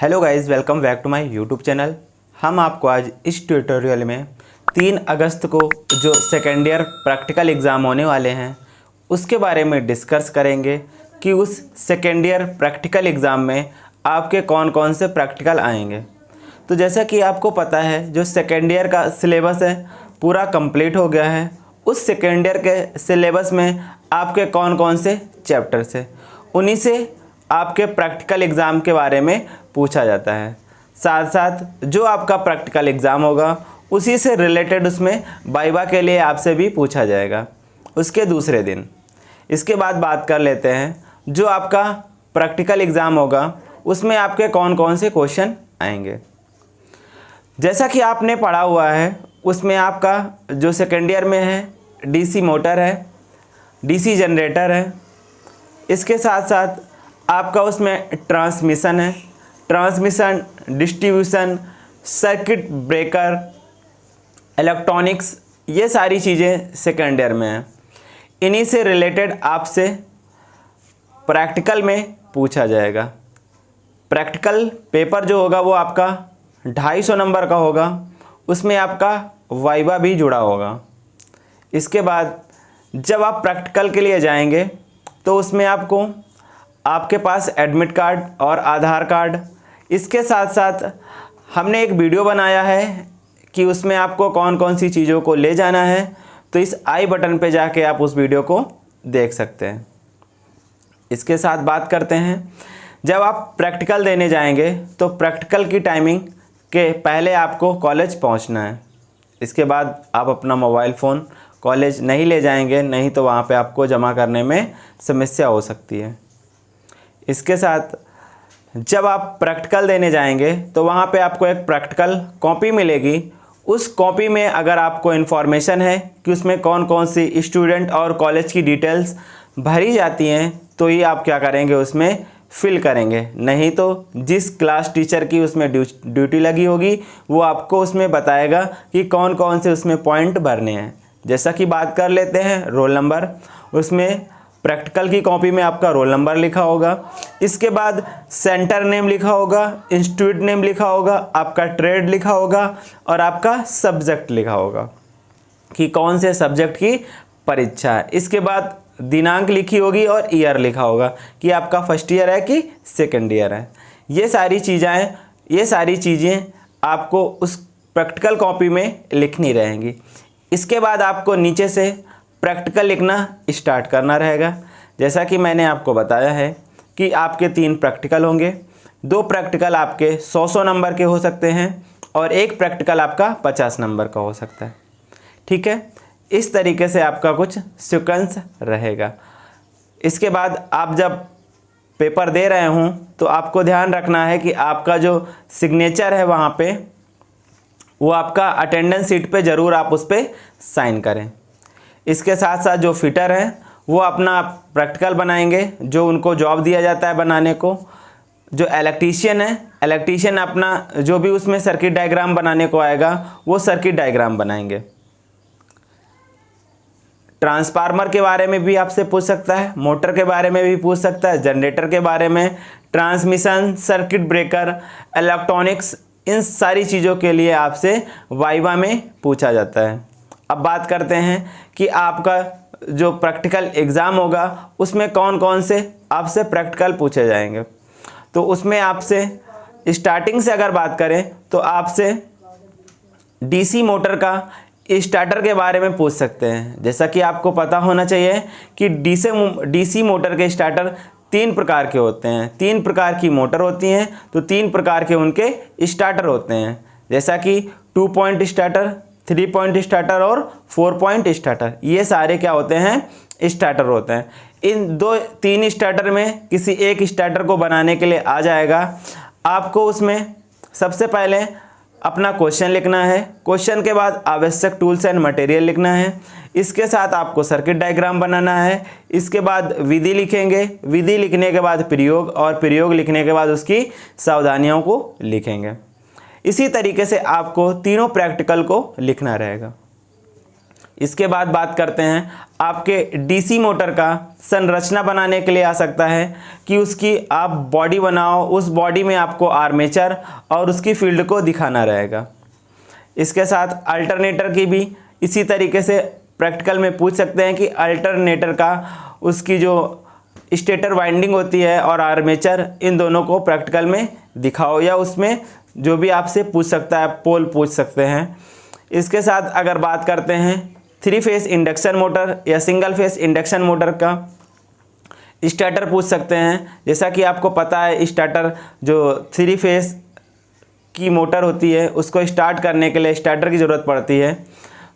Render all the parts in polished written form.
Hello guys, welcome back to my YouTube channel. हम आपको आज इस ट्यूटोरियल में 3 अगस्त को जो सेकेंड ईयर प्रैक्टिकल एग्ज़ाम होने वाले हैं उसके बारे में डिस्कस करेंगे कि उस सेकेंड ईयर प्रैक्टिकल एग्ज़ाम में आपके कौन कौन से प्रैक्टिकल आएंगे। तो जैसा कि आपको पता है, जो सेकेंड ईयर का सिलेबस है पूरा कंप्लीट हो गया है। उस सेकेंड ईयर के सिलेबस में आपके कौन कौन से चैप्टर्स हैं, उन्हीं से आपके प्रैक्टिकल एग्ज़ाम के बारे में पूछा जाता है। साथ साथ जो आपका प्रैक्टिकल एग्ज़ाम होगा उसी से रिलेटेड उसमें वाइवा के लिए आपसे भी पूछा जाएगा उसके दूसरे दिन। इसके बाद बात कर लेते हैं, जो आपका प्रैक्टिकल एग्ज़ाम होगा उसमें आपके कौन कौन से क्वेश्चन आएंगे। जैसा कि आपने पढ़ा हुआ है, उसमें आपका जो सेकेंड ईयर में है डीसी मोटर है, डीसी जनरेटर है। इसके साथ साथ आपका उसमें ट्रांसमिशन है, transmission, distribution, circuit breaker, electronics, ये सारी चीज़ें सेकेंड ईयर में हैं। इन्हीं से रिलेटेड आपसे प्रैक्टिकल में पूछा जाएगा। प्रैक्टिकल पेपर जो होगा वो आपका 250 नंबर का होगा, उसमें आपका वाइवा भी जुड़ा होगा। इसके बाद जब आप प्रैक्टिकल के लिए जाएंगे तो उसमें आपको आपके पास एडमिट कार्ड और आधार कार्ड, इसके साथ साथ हमने एक वीडियो बनाया है कि उसमें आपको कौन कौन सी चीज़ों को ले जाना है, तो इस आई बटन पे जाके आप उस वीडियो को देख सकते हैं। इसके साथ बात करते हैं, जब आप प्रैक्टिकल देने जाएंगे तो प्रैक्टिकल की टाइमिंग के पहले आपको कॉलेज पहुंचना है। इसके बाद आप अपना मोबाइल फ़ोन कॉलेज नहीं ले जाएंगे, नहीं तो वहाँ पे आपको जमा करने में समस्या हो सकती है। इसके साथ जब आप प्रैक्टिकल देने जाएंगे तो वहाँ पे आपको एक प्रैक्टिकल कॉपी मिलेगी। उस कॉपी में अगर आपको इन्फॉर्मेशन है कि उसमें कौन कौन सी स्टूडेंट और कॉलेज की डिटेल्स भरी जाती हैं, तो ये आप क्या करेंगे, उसमें फिल करेंगे। नहीं तो जिस क्लास टीचर की उसमें ड्यूटी लगी होगी वो आपको उसमें बताएगा कि कौन कौन से उसमें पॉइंट भरने हैं। जैसा कि बात कर लेते हैं रोल नंबर, उसमें प्रैक्टिकल की कॉपी में आपका रोल नंबर लिखा होगा। इसके बाद सेंटर नेम लिखा होगा, इंस्टीट्यूट नेम लिखा होगा, आपका ट्रेड लिखा होगा और आपका सब्जेक्ट लिखा होगा कि कौन से सब्जेक्ट की परीक्षा है। इसके बाद दिनांक लिखी होगी और ईयर लिखा होगा कि आपका फर्स्ट ईयर है कि सेकेंड ईयर है। ये सारी चीज़ें आपको उस प्रैक्टिकल कॉपी में लिखनी रहेंगी। इसके बाद आपको नीचे से प्रैक्टिकल लिखना स्टार्ट करना रहेगा। जैसा कि मैंने आपको बताया है कि आपके 3 प्रैक्टिकल होंगे। 2 प्रैक्टिकल आपके 100 नंबर के हो सकते हैं और 1 प्रैक्टिकल आपका 50 नंबर का हो सकता है। ठीक है, इस तरीके से आपका कुछ सीक्वेंस रहेगा। इसके बाद आप जब पेपर दे रहे हों तो आपको ध्यान रखना है कि आपका जो सिग्नेचर है वहाँ पे, वो आपका अटेंडेंस शीट पे ज़रूर आप उस पर साइन करें। इसके साथ साथ जो फिटर हैं वो अपना प्रैक्टिकल बनाएंगे, जो उनको जॉब दिया जाता है बनाने को। जो इलेक्ट्रीशियन है, इलेक्ट्रीशियन अपना जो भी उसमें सर्किट डायग्राम बनाने को आएगा वो सर्किट डायग्राम बनाएंगे। ट्रांसफार्मर के बारे में भी आपसे पूछ सकता है, मोटर के बारे में भी पूछ सकता है, जनरेटर के बारे में, ट्रांसमिशन, सर्किट ब्रेकर, इलेक्ट्रॉनिक्स, इन सारी चीज़ों के लिए आपसे वाइवा में पूछा जाता है। अब बात करते हैं कि आपका जो प्रैक्टिकल एग्ज़ाम होगा उसमें कौन कौन से आपसे प्रैक्टिकल पूछे जाएंगे। तो उसमें आपसे स्टार्टिंग से अगर बात करें तो आपसे डीसी मोटर का स्टार्टर के बारे में पूछ सकते हैं। जैसा कि आपको पता होना चाहिए कि डीसी मोटर के स्टार्टर 3 प्रकार के होते हैं। 3 प्रकार की मोटर होती हैं तो 3 प्रकार के उनके स्टार्टर होते हैं। जैसा कि 2 पॉइंट स्टार्टर, 3 पॉइंट स्टार्टर और 4 पॉइंट स्टार्टर, ये सारे क्या होते हैं, स्टार्टर होते हैं। इन 2-3 स्टार्टर में किसी एक स्टार्टर को बनाने के लिए आ जाएगा। आपको उसमें सबसे पहले अपना क्वेश्चन लिखना है। क्वेश्चन के बाद आवश्यक टूल्स एंड मटेरियल लिखना है। इसके साथ आपको सर्किट डायग्राम बनाना है। इसके बाद विधि लिखेंगे। विधि लिखने के बाद प्रयोग, और प्रयोग लिखने के बाद उसकी सावधानियों को लिखेंगे। इसी तरीके से आपको तीनों प्रैक्टिकल को लिखना रहेगा। इसके बाद बात करते हैं आपके डीसी मोटर का संरचना बनाने के लिए आ सकता है कि उसकी आप बॉडी बनाओ, उस बॉडी में आपको आर्मेचर और उसकी फील्ड को दिखाना रहेगा। इसके साथ अल्टरनेटर की भी इसी तरीके से प्रैक्टिकल में पूछ सकते हैं कि अल्टरनेटर का उसकी जो स्टेटर वाइंडिंग होती है और आर्मेचर, इन दोनों को प्रैक्टिकल में दिखाओ, या उसमें जो भी आपसे पूछ सकता है, पोल पूछ सकते हैं। इसके साथ अगर बात करते हैं 3 फेस इंडक्शन मोटर या सिंगल फेस इंडक्शन मोटर का, स्टार्टर पूछ सकते हैं। जैसा कि आपको पता है स्टार्टर जो 3 फेस की मोटर होती है उसको स्टार्ट करने के लिए स्टार्टर की ज़रूरत पड़ती है।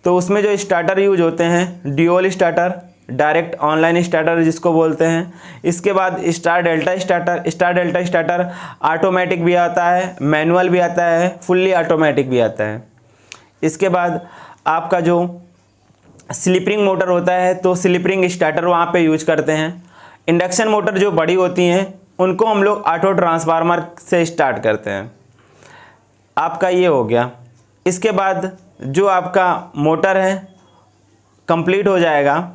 तो उसमें जो स्टार्टर यूज होते हैं dual starter, direct online starter जिसको बोलते हैं। इसके बाद star delta starter. Star delta starter automatic भी आता है, मैनुअल भी आता है, फुल्ली ऑटोमेटिक भी आता है। इसके बाद आपका जो स्लिपरिंग मोटर होता है तो स्लिपरिंग स्टार्टर वहाँ पे यूज करते हैं। इंडक्शन मोटर जो बड़ी होती हैं उनको हम लोग ऑटो ट्रांसफार्मर से स्टार्ट करते हैं। आपका ये हो गया। इसके बाद जो आपका मोटर है कंप्लीट हो जाएगा।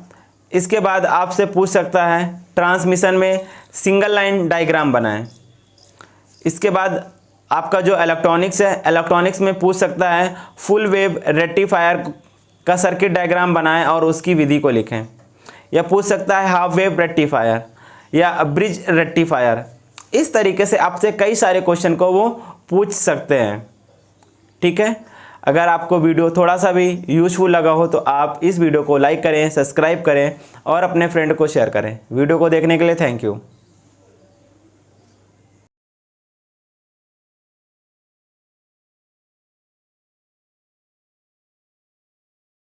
इसके बाद आपसे पूछ सकता है ट्रांसमिशन में सिंगल लाइन डायग्राम बनाएं। इसके बाद आपका जो इलेक्ट्रॉनिक्स है, इलेक्ट्रॉनिक्स में पूछ सकता है फुल वेव रेक्टिफायर का सर्किट डायग्राम बनाएं और उसकी विधि को लिखें। या पूछ सकता है हाफ वेव रेक्टिफायर या ब्रिज रेक्टिफायर। इस तरीके से आपसे कई सारे क्वेश्चन को वो पूछ सकते हैं। ठीक है, अगर आपको वीडियो थोड़ा सा भी यूज़फुल लगा हो तो आप इस वीडियो को लाइक करें, सब्सक्राइब करें और अपने फ्रेंड को शेयर करें। वीडियो को देखने के लिए थैंक यू।